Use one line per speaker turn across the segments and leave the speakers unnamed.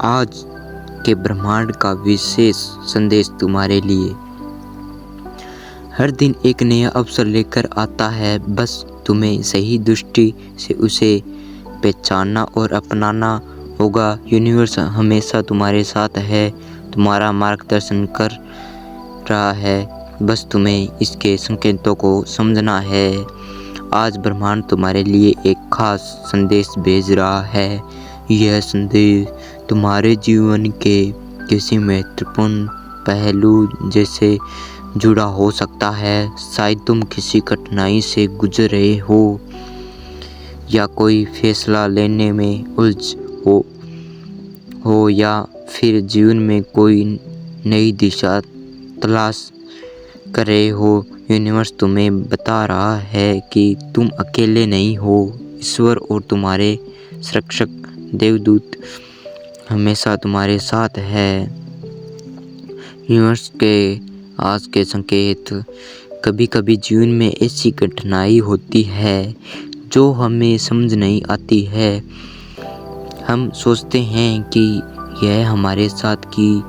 आज के ब्रह्मांड का विशेष संदेश तुम्हारे लिए। हर दिन एक नया अवसर लेकर आता है, बस तुम्हें सही दृष्टि से उसे पहचानना और अपनाना होगा। यूनिवर्स हमेशा तुम्हारे साथ है, तुम्हारा मार्गदर्शन कर रहा है, बस तुम्हें इसके संकेतों को समझना है। आज ब्रह्मांड तुम्हारे लिए एक खास संदेश भेज रहा है। यह संदेश तुम्हारे जीवन के किसी महत्वपूर्ण पहलू जैसे जुड़ा हो सकता है। शायद तुम किसी कठिनाई से गुजर रहे हो या कोई फैसला लेने में उलझ हो या फिर जीवन में कोई नई दिशा तलाश कर रहे हो। यूनिवर्स तुम्हें बता रहा है कि तुम अकेले नहीं हो। ईश्वर और तुम्हारे संरक्षक देवदूत हमेशा तुम्हारे साथ है। यूनिवर्स के आज के संकेत। कभी कभी जीवन में ऐसी कठिनाई होती है जो हमें समझ नहीं आती है। हम सोचते हैं कि यह हमारे साथ ही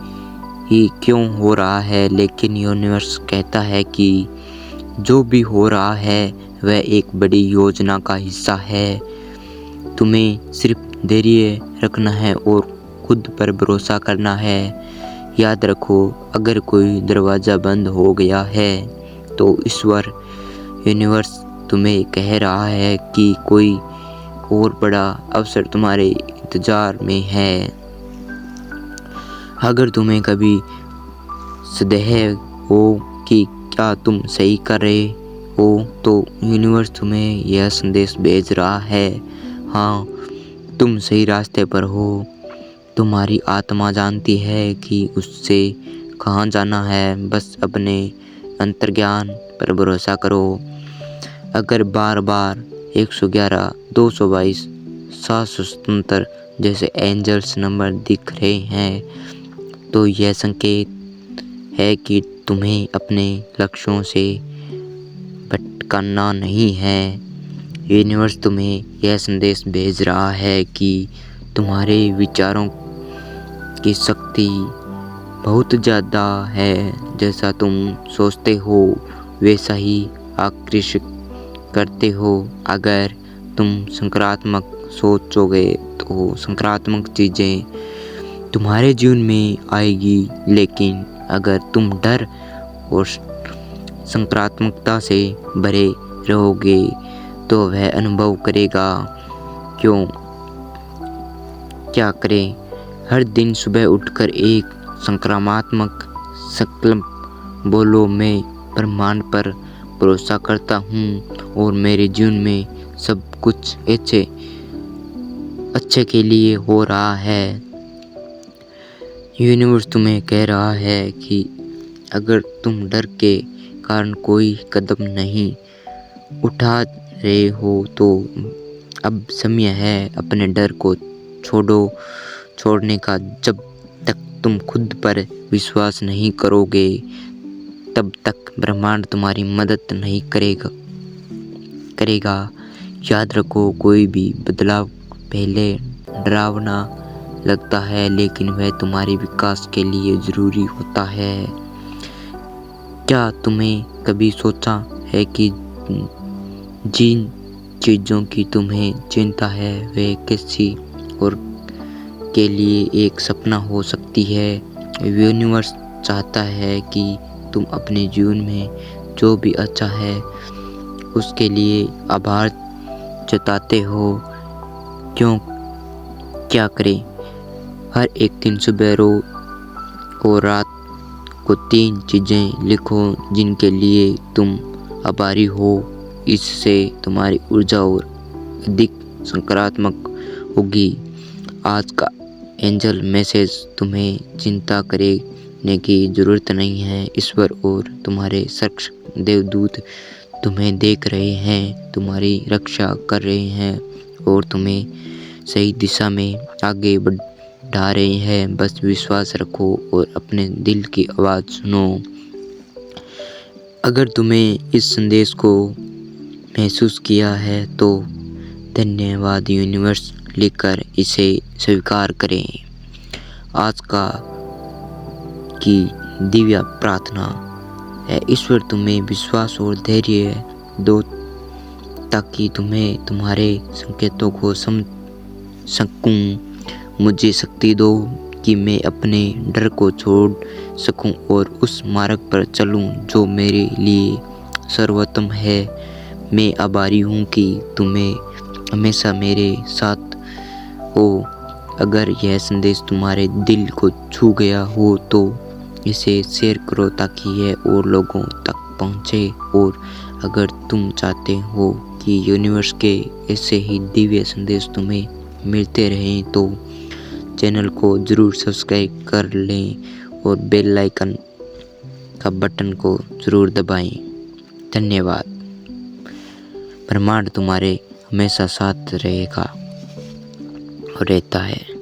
क्यों हो रहा है, लेकिन यूनिवर्स कहता है कि जो भी हो रहा है वह एक बड़ी योजना का हिस्सा है। तुम्हें सिर्फ धैर्य रखना है और खुद पर भरोसा करना है। याद रखो, अगर कोई दरवाज़ा बंद हो गया है तो ईश्वर यूनिवर्स तुम्हें कह रहा है कि कोई और बड़ा अवसर तुम्हारे इंतज़ार में है। अगर तुम्हें कभी संदेह हो कि क्या तुम सही कर रहे हो, तो यूनिवर्स तुम्हें यह संदेश भेज रहा है, हाँ, तुम सही रास्ते पर हो। तुम्हारी आत्मा जानती है कि उससे कहाँ जाना है, बस अपने अंतर्ज्ञान पर भरोसा करो। अगर बार बार 111, 222, 777 जैसे एंजल्स नंबर दिख रहे हैं तो यह संकेत है कि तुम्हें अपने लक्ष्यों से भटकना नहीं है। यूनिवर्स तुम्हें यह संदेश भेज रहा है कि तुम्हारे विचारों की शक्ति बहुत ज़्यादा है। जैसा तुम सोचते हो वैसा ही आकर्षित करते हो। अगर तुम सकारात्मक सोचोगे तो सकारात्मक चीज़ें तुम्हारे जीवन में आएगी, लेकिन अगर तुम डर और सकारात्मकता से भरे रहोगे तो वह अनुभव करेगा। क्या करें? हर दिन सुबह उठकर एक सकारात्मक संकल्प बोलो, मैं ब्रह्मांड पर भरोसा करता हूँ और मेरे जीवन में सब कुछ अच्छे के लिए हो रहा है। यूनिवर्स तुम्हें कह रहा है कि अगर तुम डर के कारण कोई कदम नहीं उठा रहे हो तो अब समय है अपने डर को छोड़ने का। जब तक तुम खुद पर विश्वास नहीं करोगे तब तक ब्रह्मांड तुम्हारी मदद नहीं करेगा। याद रखो, कोई भी बदलाव पहले डरावना लगता है, लेकिन वह तुम्हारे विकास के लिए ज़रूरी होता है। क्या तुमने कभी सोचा है कि जिन चीज़ों की तुम्हें चिंता है वे किसी और के लिए एक सपना हो सकती है? यूनिवर्स चाहता है कि तुम अपने जीवन में जो भी अच्छा है उसके लिए आभार जताते हो। क्या करें? हर एक दिन सुबह और रात को 3 चीज़ें लिखो जिनके लिए तुम आभारी हो। इससे तुम्हारी ऊर्जा और अधिक सकारात्मक होगी। आज का एंजल मैसेज: तुम्हें चिंता करने की ज़रूरत नहीं है। ईश्वर और तुम्हारे संरक्षक देवदूत तुम्हें देख रहे हैं, तुम्हारी रक्षा कर रहे हैं और तुम्हें सही दिशा में आगे बढ़ा रहे हैं। बस विश्वास रखो और अपने दिल की आवाज़ सुनो। अगर तुम्हें इस संदेश को महसूस किया है तो धन्यवाद यूनिवर्स लिखकर इसे स्वीकार करें। आज का की दिव्य प्रार्थना है, ईश्वर तुम्हें विश्वास और धैर्य दो ताकि तुम्हें तुम्हारे संकेतों को समझ सकूं। मुझे शक्ति दो कि मैं अपने डर को छोड़ सकूं और उस मार्ग पर चलूं जो मेरे लिए सर्वोत्तम है। मैं आभारी हूं कि तुम्हें हमेशा मेरे साथ हो। अगर यह संदेश तुम्हारे दिल को छू गया हो तो इसे शेयर करो ताकि यह और लोगों तक पहुंचे। और अगर तुम चाहते हो कि यूनिवर्स के ऐसे ही दिव्य संदेश तुम्हें मिलते रहें तो चैनल को ज़रूर सब्सक्राइब कर लें और बेल आइकन का बटन को ज़रूर दबाएं। धन्यवाद। ब्रह्मांड तुम्हारे हमेशा साथ रहेगा और रहता है।